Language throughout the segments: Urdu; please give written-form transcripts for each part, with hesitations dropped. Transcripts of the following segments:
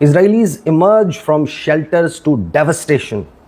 Israelis emerge from shelters to devastation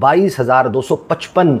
22,255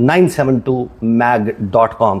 972mag.com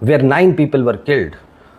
where 9 people were killed,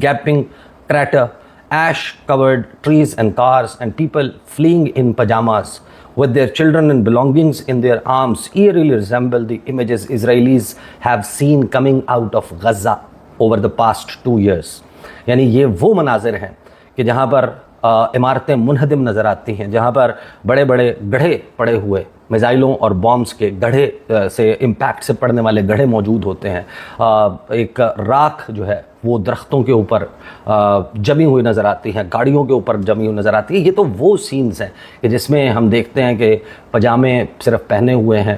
gaping crater, ash covered trees and cars and people fleeing in pajamas with their children and belongings in their arms eerily resemble the images Israelis have seen coming out of Gaza. over the past 2 years. یعنی یہ وہ مناظر ہیں کہ جہاں پر عمارتیں منہدم نظر آتی ہیں, جہاں پر بڑے بڑے گڑھے پڑے ہوئے میزائلوں اور بامز کے گڑھے سے امپیکٹ سے پڑنے والے گڑھے موجود ہوتے ہیں. ایک راکھ جو ہے وہ درختوں کے اوپر جمی ہوئی نظر آتی ہیں, گاڑیوں کے اوپر جمی ہوئی نظر آتی ہے. یہ تو وہ سینز ہیں کہ جس میں ہم دیکھتے ہیں کہ پجامے صرف پہنے ہوئے ہیں,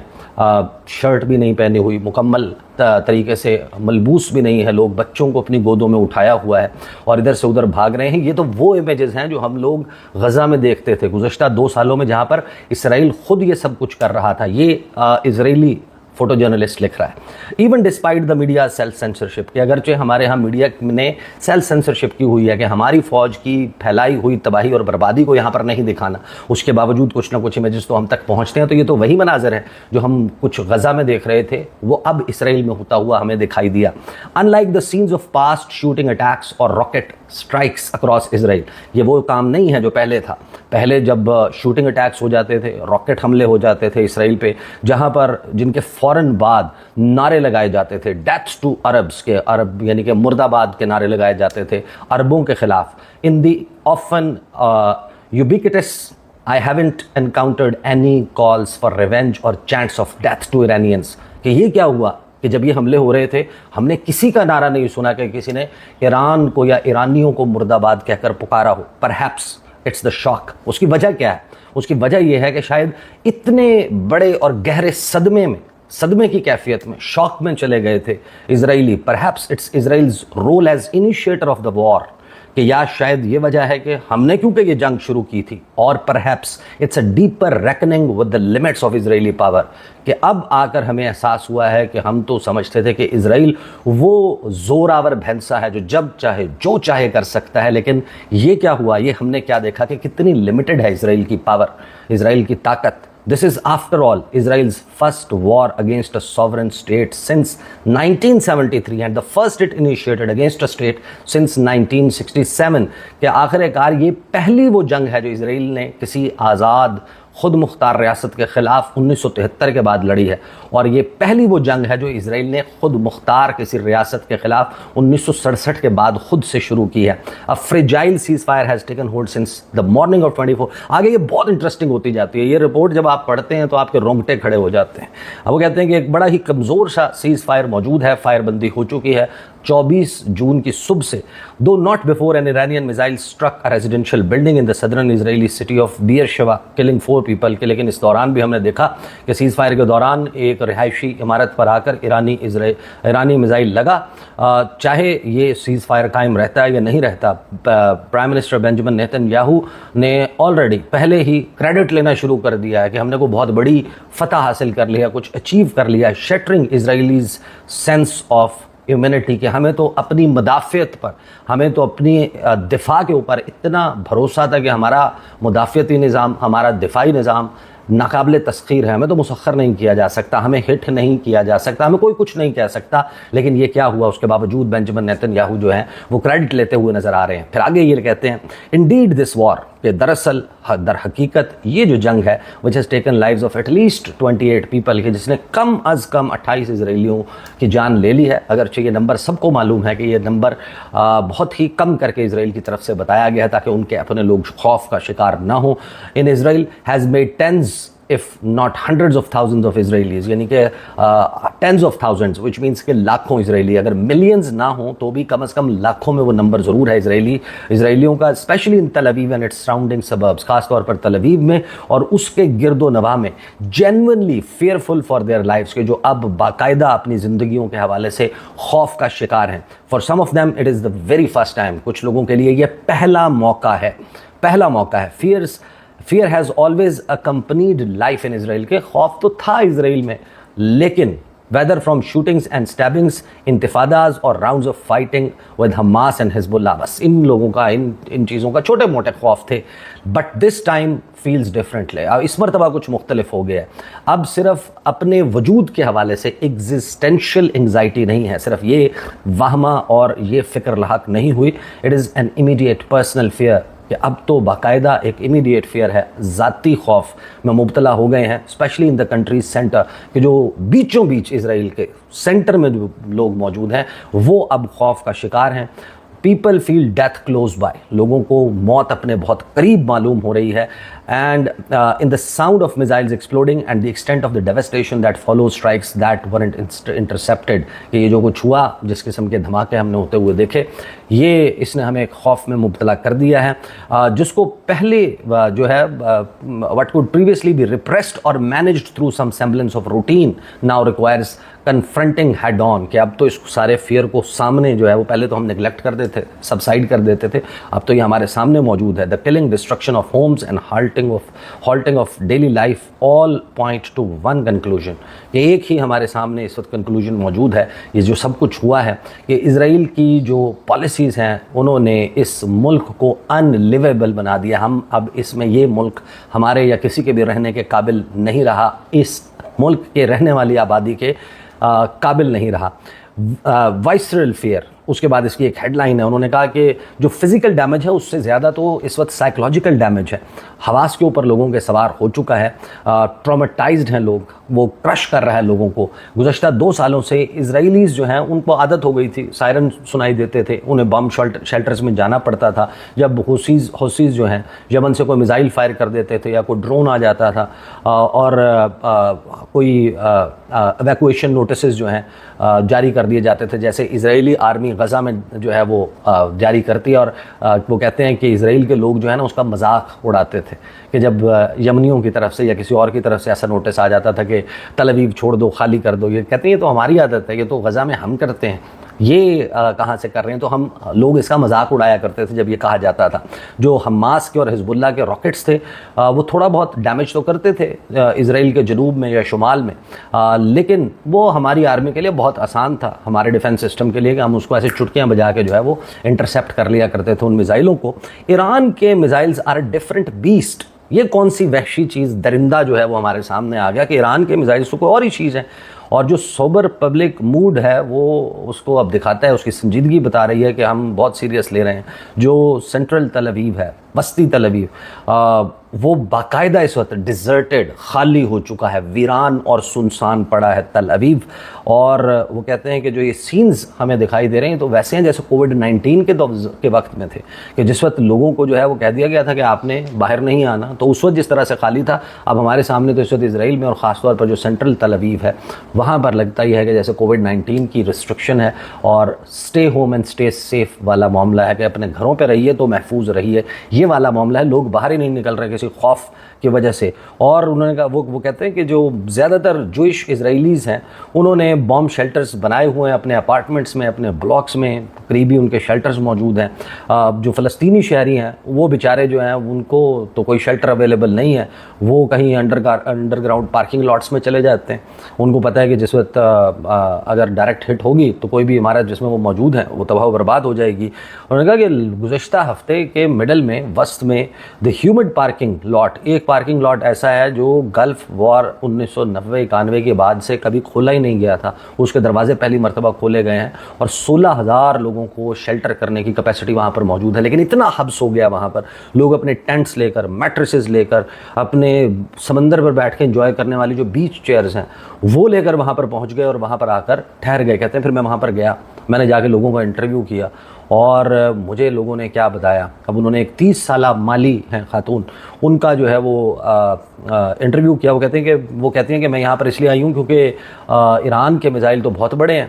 شرٹ بھی نہیں پہنی ہوئی, مکمل طریقے سے ملبوس بھی نہیں ہے, لوگ بچوں کو اپنی گودوں میں اٹھایا ہوا ہے اور ادھر سے ادھر بھاگ رہے ہیں. یہ تو وہ امیجز ہیں جو ہم لوگ غزہ میں دیکھتے تھے گزشتہ 2 سالوں میں, جہاں پر اسرائیل خود یہ سب کچھ کر رہا تھا. یہ اسرائیلی فوٹو جرنلسٹ لکھ رہا ہے. Even despite the media self censorship, کہ اگرچہ ہمارے ہاں میڈیا نے سیلف سینسرشپ کی ہوئی ہے کہ ہماری فوج کی پھیلائی ہوئی تباہی اور بربادی کو یہاں پر نہیں دکھانا, اس کے باوجود کچھ نہ کچھ امیجز تو ہم تک پہنچتے ہیں. تو یہ تو وہی مناظر ہے جو ہم کچھ غزہ میں دیکھ رہے تھے, وہ اب اسرائیل میں ہوتا ہوا ہمیں دکھائی دیا. In like the scenes of past shooting attacks اور راکٹ اسٹرائکس اکراس اسرائیل, یہ وہ کام نہیں ہے جو پہلے تھا. پہلے جب شوٹنگ اٹیکس ہو جاتے تھے, راکٹ حملے ہو جاتے تھے اسرائیل پہ, جہاں پر جن کے فوراً بعد نعرے لگائے جاتے تھے ڈیتھس ٹو عربس, کے عرب یعنی کہ مرد آباد کے نعرے لگائے جاتے تھے عربوں کے خلاف. ان دی often ubiquitous I haven't encountered any calls for revenge or chants of death to Iranians. کہ یہ کیا ہوا کہ جب یہ حملے ہو رہے تھے ہم نے کسی کا نعرہ نہیں سنا کہ کسی نے ایران کو یا ایرانیوں کو مرد آباد کہہ کر پکارا ہو. Perhaps it's the shock. اس کی وجہ کیا ہے؟ اس کی وجہ یہ ہے کہ شاید اتنے بڑے اور گہرے صدمے کی کیفیت میں, شاک میں چلے گئے تھے اسرائیلی. Perhaps it's Israel's role as initiator of the war, کہ یا شاید یہ وجہ ہے کہ ہم نے کیونکہ یہ جنگ شروع کی تھی, اور perhaps it's a deeper reckoning with the limits of Israeli power, کہ اب آ کر ہمیں احساس ہوا ہے کہ ہم تو سمجھتے تھے کہ اسرائیل وہ زور آور بھینسا ہے جو جب چاہے جو چاہے کر سکتا ہے, لیکن یہ کیا ہوا, یہ ہم نے کیا دیکھا کہ کتنی لمیٹڈ ہے اسرائیل کی پاور, اسرائیل کی طاقت. This is after all Israel's first war against a sovereign state since 1973 and the first it initiated against a state since 1967. کہ آخر کار یہ پہلی وہ جنگ ہے جو اسرائیل نے کسی آزاد خود مختار ریاست کے خلاف 1973 کے بعد لڑی ہے, اور یہ پہلی وہ جنگ ہے جو اسرائیل نے خود مختار کسی ریاست کے خلاف 1967 کے بعد خود سے شروع کی ہے. A fragile ceasefire has taken hold since the morning of 24. آگے یہ بہت انٹرسٹنگ ہوتی جاتی ہے. یہ رپورٹ جب آپ پڑھتے ہیں تو آپ کے رونگٹے کھڑے ہو جاتے ہیں. اب وہ کہتے ہیں کہ ایک بڑا ہی کمزور سا سیز فائر موجود ہے, فائر بندی ہو چکی ہے 24 جون کی صبح سے, though not before an Iranian missile struck a residential building in the southern Israeli city of Beersheba, killing 4 people. کہ لیکن اس دوران بھی ہم نے دیکھا کہ سیز فائر کے دوران ایک رہائشی عمارت پر آ کر ایرانی میزائل لگا. چاہے یہ سیز فائر قائم رہتا ہے یا نہیں رہتا, پرائم منسٹر بینجامن نیتن یاہو نے آلریڈی پہلے ہی کریڈٹ لینا شروع کر دیا ہے کہ ہم نے کوئی بہت بڑی فتح حاصل کر لیا, کچھ اچیو کر لیا, شیٹرنگ اسرائیلیز سینس آف ہیومینٹی, کہ ہمیں تو اپنی مدافعت پر, ہمیں تو اپنی دفاع کے اوپر اتنا بھروسہ تھا کہ ہمارا مدافعتی نظام, ہمارا دفاعی نظام ناقابل تسخیر ہے, ہمیں تو مسخر نہیں کیا جا سکتا, ہمیں ہٹ نہیں کیا جا سکتا, ہمیں کوئی کچھ نہیں کہہ سکتا. لیکن یہ کیا ہوا, اس کے باوجود بینجامن نیتن یاہو جو ہیں وہ کریڈٹ لیتے ہوئے نظر آ رہے ہیں. پھر آگے یہ کہتے ہیں انڈیڈ دس وار, کہ دراصل در حقیقت یہ جو جنگ ہے which has taken lives of at least 28 people, کہ جس نے کم از کم 28 اسرائیلیوں کی جان لے لی ہے. اگرچہ یہ نمبر سب کو معلوم ہے کہ یہ نمبر بہت ہی کم کر کے اسرائیل کی طرف سے بتایا گیا تاکہ ان کے اپنے لوگ خوف کا شکار نہ ہوں. ان اسرائیل has made tens if not hundreds of thousands of Israelis, یعنی کہ tens of thousands, which means کہ لاکھوں اسرائیلی, اگر ملینز نہ ہوں تو بھی کم از کم لاکھوں میں وہ نمبر ضرور ہے اسرائیلیوں کا, اسپیشلی ان تل اویو اینڈ اٹس سراؤنڈنگ سبربس, خاص طور پر تل اویو میں اور اس کے گرد و نواح میں, genuinely fearful for their lives, کے جو اب باقاعدہ اپنی زندگیوں کے حوالے سے خوف کا شکار ہیں. For some of them it is the very first time, کچھ لوگوں کے لیے یہ پہلا موقع ہے. Fear has always accompanied life in Israel, کہ خوف تو تھا اسرائیل میں, لیکن whether from shootings and stabbings, انتفاداز اور rounds of fighting with Hamas and Hezbollah, بس ان لوگوں کا ان چیزوں کا چھوٹے موٹے خوف تھے. But this time feels differently. اب اس مرتبہ کچھ مختلف ہو گیا ہے. اب صرف اپنے وجود کے حوالے سے existential anxiety نہیں ہے, صرف یہ وہمہ اور یہ فکر لاحق نہیں ہوئی. It is an immediate personal fear, کہ کہ اب تو باقاعدہ ایک امیڈیٹ فیئر ہے, ذاتی خوف میں مبتلا ہو گئے ہیں, especially in the countries centre, کہ جو بیچوں بیچ اسرائیل کے سینٹر میں جو لوگ موجود ہیں وہ اب خوف کا شکار ہیں. People feel death close by, لوگوں کو موت اپنے بہت قریب معلوم ہو رہی ہے. And in the sound of missiles exploding and the extent of the devastation that follow strikes that weren't intercepted, کہ یہ جو کچھ ہوا, جس قسم کے دھماکے ہم نے ہوتے ہوئے دیکھے, یہ اس نے ہمیں ایک خوف میں مبتلا کر دیا ہے, جس کو پہلے جو ہے what could previously be repressed اور managed through some semblance of routine now requires confronting head on, کہ اب تو اس سارے فیئر کو سامنے جو ہے وہ پہلے تو ہم نگلیکٹ کر دیتے, سبسائڈ کر دیتے تھے, اب تو یہ ہمارے سامنے موجود ہے. The killing, destruction of homes and halting of daily life all point to one conclusion, یہ ایک ہی ہمارے سامنے اس وقت کنکلوژن موجود ہے. یہ جو سب کچھ ہوا ہے کہ اسرائیل کی جو پالیسیز ہیں انہوں نے اس ملک کو ان لیویبل بنا دیا. ہم اب اس میں, یہ ملک ہمارے یا کسی کے بھی رہنے کے قابل نہیں رہا, اس ملک کے رہنے والی آبادی کے قابل نہیں رہا. وائسرل فیئر, اس کے بعد اس کی ایک ہیڈ لائن ہے, انہوں نے کہا کہ جو فزیکل ڈیمیج ہے اس سے زیادہ تو اس وقت سائیکولوجیکل ڈیمیج ہے. حواس کے اوپر لوگوں کے سوار ہو چکا ہے, ٹرامیٹائزڈ ہیں لوگ, وہ کرش کر رہا ہے لوگوں کو. گزشتہ 2 سالوں سے اسرائیلیز جو ہیں ان کو عادت ہو گئی تھی, سائرن سنائی دیتے تھے, انہیں بم شیلٹرز میں جانا پڑتا تھا. جب حوثیز جو ہیں یمن سے کوئی میزائل فائر کر دیتے تھے یا کوئی ڈرون آ جاتا تھا اور کوئی ایویکویشن نوٹسز جو ہیں جاری کر دیے جاتے تھے, جیسے اسرائیلی آرمی غزہ میں جو ہے وہ جاری کرتی ہے, اور وہ کہتے ہیں کہ اسرائیل کے لوگ جو ہے نا اس کا مذاق اڑاتے تھے کہ جب یمنیوں کی طرف سے یا کسی اور کی طرف سے ایسا نوٹس آ جاتا تھا کہ تل ابیب چھوڑ دو, خالی کر دو, یہ کہتے ہیں یہ تو ہماری عادت ہے, یہ تو غزہ میں ہم کرتے ہیں, یہ کہاں سے کر رہے ہیں. تو ہم لوگ اس کا مذاق اڑایا کرتے تھے جب یہ کہا جاتا تھا. جو حماس کے اور حزب اللہ کے راکٹس تھے وہ تھوڑا بہت ڈیمیج تو کرتے تھے اسرائیل کے جنوب میں یا شمال میں, لیکن وہ ہماری آرمی کے لیے بہت آسان تھا, ہمارے ڈیفنس سسٹم کے لیے, کہ ہم اس کو ایسے چٹکیاں بجا کے جو ہے وہ انٹرسیپٹ کر لیا کرتے تھے ان میزائلوں کو. ایران کے missiles are a different beast, یہ کون سی وحشی چیز, درندہ جو ہے وہ ہمارے سامنے آ گیا کہ ایران کے میزائلز تو کوئی اور ہی چیز ہے. اور جو سوبر پبلک موڈ ہے وہ اس کو اب دکھاتا ہے, اس کی سنجیدگی بتا رہی ہے کہ ہم بہت سیریس لے رہے ہیں. جو سینٹرل تل ابیب ہے, وسطی تل ابیب, وہ باقاعدہ اس وقت ڈیزرٹڈ, خالی ہو چکا ہے, ویران اور سنسان پڑا ہے تل ابیب. اور وہ کہتے ہیں کہ جو یہ سینز ہمیں دکھائی دے رہے ہیں تو ویسے ہیں جیسے کووڈ-19 کے وقت میں تھے, کہ جس وقت لوگوں کو جو ہے وہ کہہ دیا گیا تھا کہ آپ نے باہر نہیں آنا, تو اس وقت جس طرح سے خالی تھا, اب ہمارے سامنے تو اس وقت اسرائیل میں اور خاص طور پر جو سینٹرل تل ابیب ہے وہاں پر لگتا ہی ہے کہ جیسے کووڈ-19 کی ریسٹرکشن ہے اور stay home and stay safe والا معاملہ ہے, کہ اپنے گھروں پہ رہیے تو محفوظ رہیے, یہ والا معاملہ ہے. لوگ باہر ہی نہیں نکل رہے کسی خوف کی وجہ سے. اور انہوں نے کہا, وہ کہتے ہیں کہ جو زیادہ تر جوئش اسرائیلیز ہیں انہوں نے بام شیلٹرز بنائے ہوئے ہیں اپنے اپارٹمنٹس میں, اپنے بلاکس میں, قریبی ان کے شیلٹرز موجود ہیں. جو فلسطینی شہری ہیں وہ بیچارے جو ہیں ان کو تو کوئی شیلٹر اویلیبل نہیں ہے, وہ کہیں انڈر گراؤنڈ پارکنگ لاٹس میں چلے جاتے ہیں. ان کو پتہ ہے کہ جس وقت اگر ڈائریکٹ ہٹ ہوگی تو کوئی بھی عمارت جس میں وہ موجود ہیں وہ تباہ و برباد ہو جائے گی. انہوں نے کہا کہ گزشتہ ہفتے کے مڈل میں, وسط میں, دی ہیومڈ پارکنگ لاٹ, ایک پارکنگ لاٹ ایسا ہے جو گلف وار 1990-91 کے بعد سے کبھی کھولا ہی نہیں گیا تھا, اس کے دروازے پہلی مرتبہ کھولے گئے ہیں, اور 16,000 لوگوں کو شیلٹر کرنے کی کیپیسٹی وہاں پر موجود ہے. لیکن اتنا حبس ہو گیا وہاں پر, لوگ اپنے ٹینٹس لے کر, میٹریسز لے کر, اپنے سمندر پر بیٹھ کے انجوائے کرنے والی جو بیچ چیئرز ہیں وہ لے کر وہاں پر پہنچ گئے اور وہاں پر آ کر ٹھہر گئے. کہتے ہیں پھر میں وہاں پر گیا, میں نے جا کے لوگوں کا انٹرویو کیا, اور مجھے لوگوں نے کیا بتایا. اب انہوں نے ایک 30 سالہ مالی ہیں خاتون, ان کا جو ہے وہ انٹرویو کیا. وہ کہتی ہیں کہ میں یہاں پر اس لیے آئی ہوں کیونکہ ایران کے میزائل تو بہت بڑے ہیں,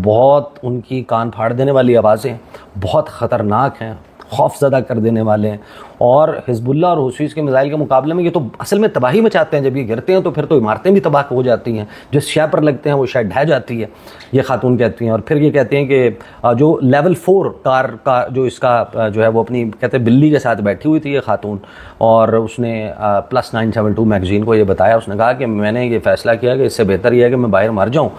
بہت ان کی کان پھاڑ دینے والی آوازیں, بہت خطرناک ہیں, خوف زدہ کر دینے والے ہیں, اور حزب اللہ اور حوثیز کے میزائل کے مقابلے میں یہ تو اصل میں تباہی مچاتے ہیں. جب یہ گرتے ہیں تو پھر تو عمارتیں بھی تباہ ہو جاتی ہیں, جس شے پر لگتے ہیں وہ شے ڈھہ جاتی ہے, یہ خاتون کہتی ہیں. اور پھر یہ کہتے ہیں کہ جو لیول 4 کار کا جو اس کا جو ہے وہ اپنی کہتے ہیں بلی کے ساتھ بیٹھی ہوئی تھی یہ خاتون, اور اس نے +972 میگزین کو یہ بتایا. اس نے کہا کہ میں نے یہ فیصلہ کیا کہ اس سے بہتر یہ ہے کہ میں باہر مر جاؤں,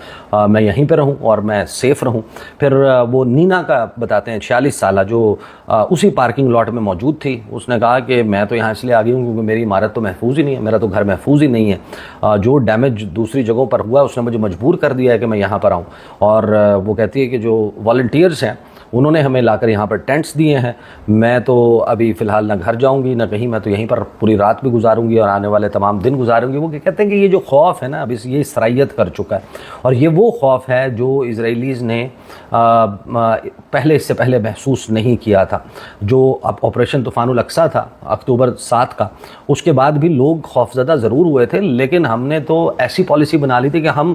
میں یہیں پہ رہوں اور میں سیف رہوں. پھر وہ نینا کا بتاتے ہیں, 46 سالہ, جو اسی پارکنگ لاٹ میں موجود تھی. اس نے کہا کہ میں تو یہاں اس لیے آ گئی ہوں کیونکہ میری عمارت تو محفوظ ہی نہیں ہے, میرا تو گھر محفوظ ہی نہیں ہے, جو ڈیمیج دوسری جگہوں پر ہوا اس نے مجھے مجبور کر دیا ہے کہ میں یہاں پر آؤں. اور وہ کہتی ہے کہ جو والنٹیئرس ہیں انہوں نے ہمیں لا کر یہاں پر ٹینٹس دیے ہیں, میں تو ابھی فی الحال نہ گھر جاؤں گی نہ کہیں, میں تو یہیں پر پوری رات بھی گزاروں گی اور آنے والے تمام دن گزاروں گی. وہ کہتے ہیں کہ یہ جو خوف ہے نا اب یہ سرایت کر چکا ہے, اور یہ وہ خوف ہے جو اسرائیلیز نے پہلے اس سے پہلے محسوس نہیں کیا تھا. جو اب آپریشن طوفان الاقصیٰ تھا اکتوبر 7 کا, اس کے بعد بھی لوگ خوفزدہ ضرور ہوئے تھے, لیکن ہم نے تو ایسی پالیسی بنا لی تھی کہ ہم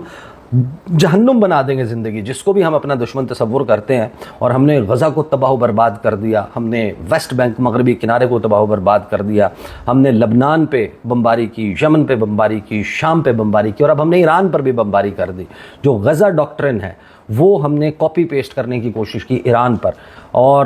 جہنم بنا دیں گے زندگی, جس کو بھی ہم اپنا دشمن تصور کرتے ہیں. اور ہم نے غزہ کو تباہ و برباد کر دیا, ہم نے ویسٹ بینک مغربی کنارے کو تباہ و برباد کر دیا, ہم نے لبنان پہ بمباری کی, یمن پہ بمباری کی, شام پہ بمباری کی, اور اب ہم نے ایران پر بھی بمباری کر دی. جو غزہ ڈاکٹرن ہے وہ ہم نے کاپی پیسٹ کرنے کی کوشش کی ایران پر, اور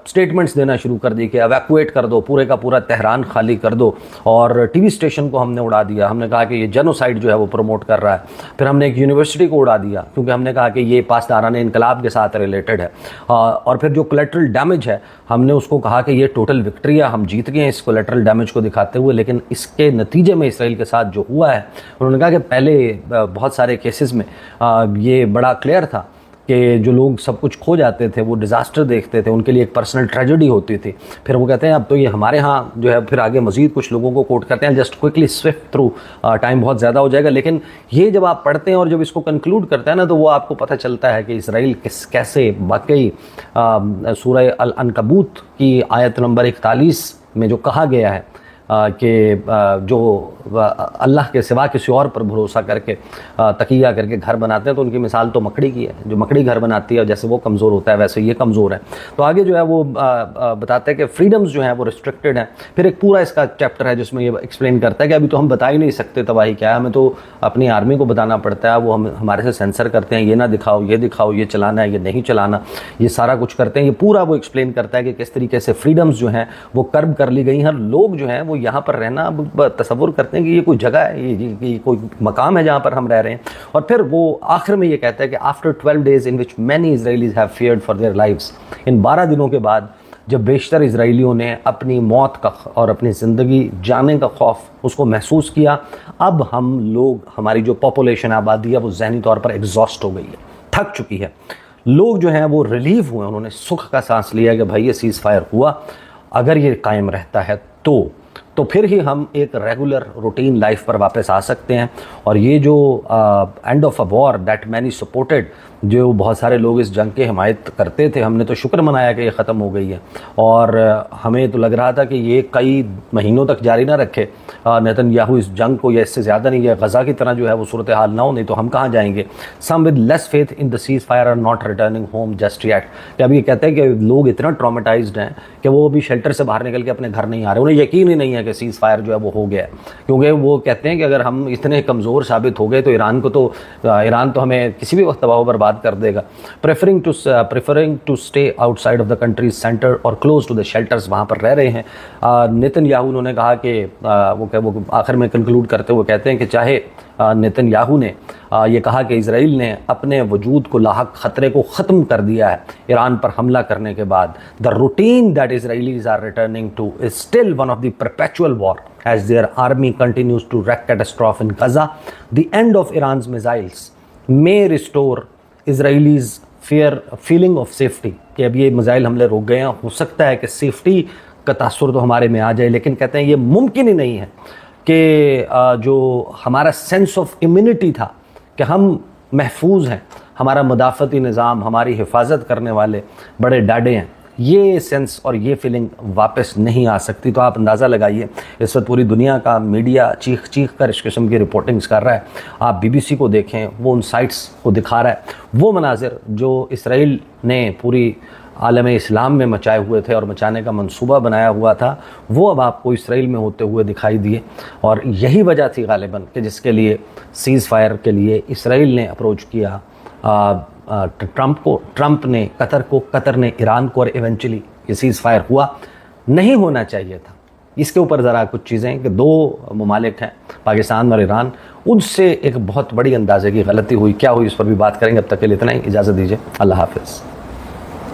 سٹیٹمنٹس دینا شروع کر دی کہ ایویکویٹ کر دو, پورے کا پورا تہران خالی کر دو, اور ٹی وی اسٹیشن کو ہم نے اڑا دیا. ہم نے کہا کہ یہ جینوسائیڈ جو ہے وہ پروموٹ کر رہا ہے. پھر ہم نے ایک یونیورسٹی کو اڑا دیا کیونکہ ہم نے کہا کہ یہ پاسداران انقلاب کے ساتھ ریلیٹڈ ہے. اور پھر جو کولیٹرل ڈیمیج ہے ہم نے اس کو کہا کہ یہ ٹوٹل وکٹری ہے, ہم جیت گئے ہیں اس کولیٹرل ڈیمیج کو دکھاتے ہوئے. لیکن اس کے نتیجے میں اسرائیل کے ساتھ جو ہوا ہے, انہوں نے کہا کہ پہلے بہت سارے کیسز میں یہ بڑا کلیئر تھا کہ جو لوگ سب کچھ کھو جاتے تھے وہ ڈیزاسٹر دیکھتے تھے, ان کے لیے ایک پرسنل ٹریجڈی ہوتی تھی. پھر وہ کہتے ہیں اب تو یہ ہمارے ہاں جو ہے, پھر آگے مزید کچھ لوگوں کو کوٹ کرتے ہیں, just quickly Swift through, time بہت زیادہ ہو جائے گا. لیکن یہ جب آپ پڑھتے ہیں اور جب اس کو کنکلوڈ کرتے ہیں نا, تو وہ آپ کو پتہ چلتا ہے کہ اسرائیل کیسے واقعی سورہ العنکبوت کی آیت نمبر 41 میں جو کہا گیا ہے کہ جو اللہ کے سوا کسی اور پر بھروسہ کر کے تقیہ کر کے گھر بناتے ہیں, تو ان کی مثال تو مکڑی کی ہے. جو مکڑی گھر بناتی ہے جیسے وہ کمزور ہوتا ہے ویسے یہ کمزور ہے. تو آگے جو ہے وہ بتاتے ہیں کہ فریڈمز جو ہیں وہ ریسٹرکٹڈ ہیں. پھر ایک پورا اس کا چیپٹر ہے جس میں یہ ایکسپلین کرتا ہے کہ ابھی تو ہم بتا ہی نہیں سکتے تباہی کیا ہے, ہمیں تو اپنی آرمی کو بتانا پڑتا ہے, وہ ہمارے سے سینسر کرتے ہیں, یہ نہ دکھاؤ, یہ دکھاؤ, یہ چلانا ہے, یہ نہیں چلانا, یہ سارا کچھ کرتے ہیں. یہ پورا وہ ایکسپلین کرتا ہے کہ کس طریقے سے فریڈمز جو ہیں وہ کرب کر لی گئی ہیں. لوگ جو ہیں وہ یہاں پر رہنا تصور کرتے ہیں کہ یہ کوئی جگہ ہے, یہ کوئی مقام ہے جہاں پر ہم رہ رہے ہیں. اور پھر وہ آخر میں یہ کہتا ہے کہ after 12 days in which many Israelis have feared for their lives, ان 12 دنوں کے بعد جب بیشتر اسرائیلیوں نے اپنی موت کا اور اپنی زندگی جانے کا خوف اس کو محسوس کیا, اب ہم لوگ, ہماری جو پاپولیشن آبادی ہے وہ ذہنی طور پر ایگزاسٹ ہو گئی ہے, تھک چکی ہے. لوگ جو ہیں وہ ریلیف ہوئے, انہوں نے سکھ کا سانس لیا کہ بھائی یہ سیز فائر ہوا, اگر یہ قائم رہتا ہے تو پھر ہی ہم ایک ریگولر روٹین لائف پر واپس آ سکتے ہیں. اور یہ جو end of a war that many supported, جو بہت سارے لوگ اس جنگ کی حمایت کرتے تھے, ہم نے تو شکر منایا کہ یہ ختم ہو گئی ہے. اور ہمیں تو لگ رہا تھا کہ یہ کئی مہینوں تک جاری نہ رکھے نیتن یاہو اس جنگ کو, یا اس سے زیادہ نہیں, یا غزہ کی طرح جو ہے وہ صورتحال نہ ہو, نہیں تو ہم کہاں جائیں گے. Some with less faith in the ceasefire are not returning home just yet. کہ اب یہ کہتے ہیں کہ لوگ اتنا ٹراماٹائزڈ ہیں کہ وہ ابھی شیلٹر سے باہر نکل کے اپنے گھر نہیں آ رہے, انہیں یقین ہی نہیں ہے کہ سیز فائر جو ہے وہ ہو گیا ہے. کیونکہ وہ کہتے ہیں کہ اگر ہم اتنے کمزور ثابت ہو گئے تو ایران تو ہمیں کسی بھی وقت تباہ و برباد کر دے گا. preferring to stay outside of the country's center or close to the shelters, وہاں پر رہ رہے ہیں. نیتن یاہو انہوں نے کہا کہ وہ آخر میں کنکلوڈ کرتے ہوئے کہتے ہیں کہ چاہے نیتن یاہو نے یہ کہا کہ اسرائیل نے اپنے وجود کو لاحق خطرے کو ختم کر دیا ہے ایران پر حملہ کرنے کے بعد, the routine that Israelis are returning to is still one of the perpetual war as their army continues to wreak catastrophe in Gaza. The end of Iran's missiles may restore Israelis feeling of safety, کہ اب یہ میزائل حملے رک گئے ہیں, ہو سکتا ہے کہ سیفٹی کا تاثر تو ہمارے میں آ جائے, لیکن کہتے ہیں یہ ممکن ہی نہیں ہے کہ جو ہمارا سینس آف امیونٹی تھا کہ ہم محفوظ ہیں, ہمارا مدافعتی نظام, ہماری حفاظت کرنے والے بڑے ڈاڈے ہیں, یہ سینس اور یہ فیلنگ واپس نہیں آ سکتی. تو آپ اندازہ لگائیے اس وقت پوری دنیا کا میڈیا چیخ چیخ کر اس قسم کی رپورٹنگز کر رہا ہے. آپ BBC کو دیکھیں, وہ ان سائٹس کو دکھا رہا ہے, وہ مناظر جو اسرائیل نے پوری عالم اسلام میں مچائے ہوئے تھے اور مچانے کا منصوبہ بنایا ہوا تھا, وہ اب آپ کو اسرائیل میں ہوتے ہوئے دکھائی دیے. اور یہی وجہ تھی غالباً کہ جس کے لیے سیز فائر کے لیے اسرائیل نے اپروچ کیا ٹرمپ نے قطر کو, قطر نے ایران کو, اور ایونچولی یہ سیز فائر ہوا. نہیں ہونا چاہیے تھا. اس کے اوپر ذرا کچھ چیزیں کہ دو ممالک ہیں پاکستان اور ایران, ان سے ایک بہت بڑی اندازے کی غلطی ہوئی, کیا ہوئی اس پر بھی بات کریں گے. اب تک کے لیے اتنا ہی, اجازت دیجیے, اللہ حافظ.